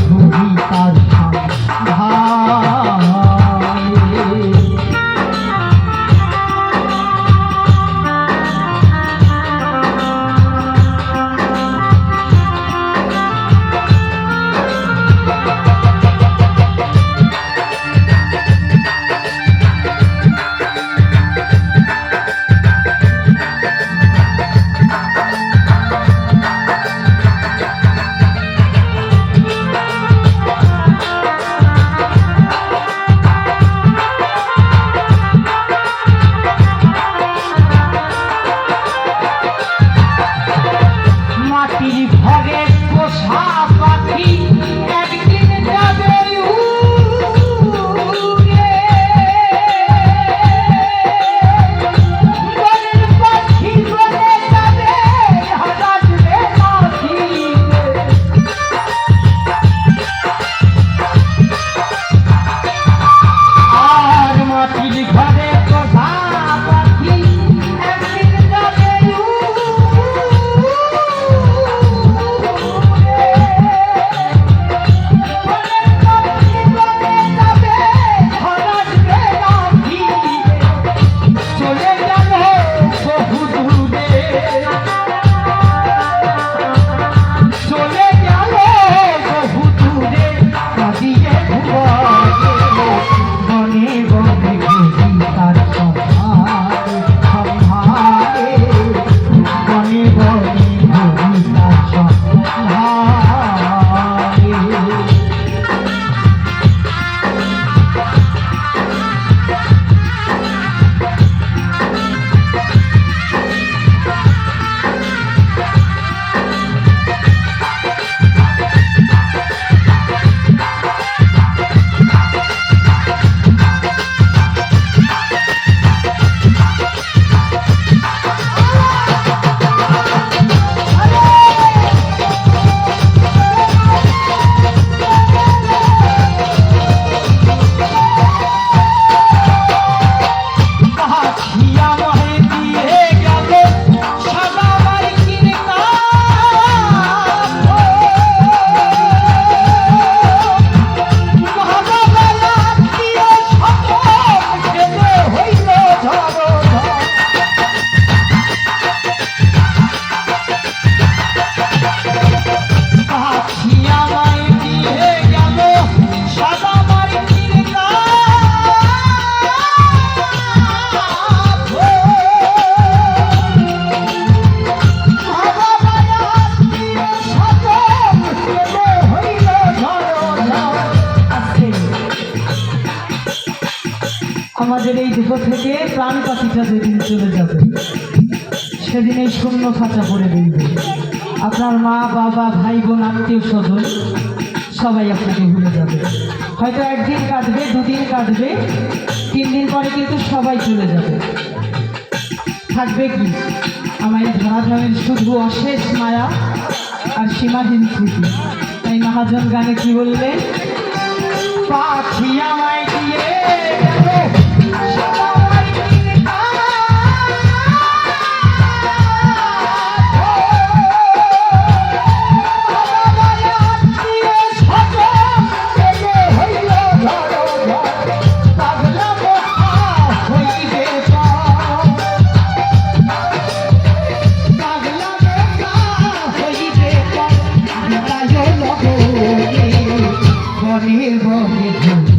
ঘুরি তার আমাদের এই দেহ থেকে প্রাণ পাখিটা যেদিন চলে যাবে সেদিন এই শূন্য খাঁচা পড়ে রইবে। আপনার মা বাবা ভাই বোন আত্মীয় স্বজন সবাই আপনাকে ভুলে যাবে। হয়তো একদিন কাটবে, দুদিন কাটবে, 3 দিন পরে কিন্তু সবাই চলে যাবে। থাকবে কি আমার ধরাধামের শুধু অশেষ মায়া আর সীমাহীন স্মৃতি। তাই মহাজন গানে কি বললেন, পাখি আমায় দিয়ে বনে বনে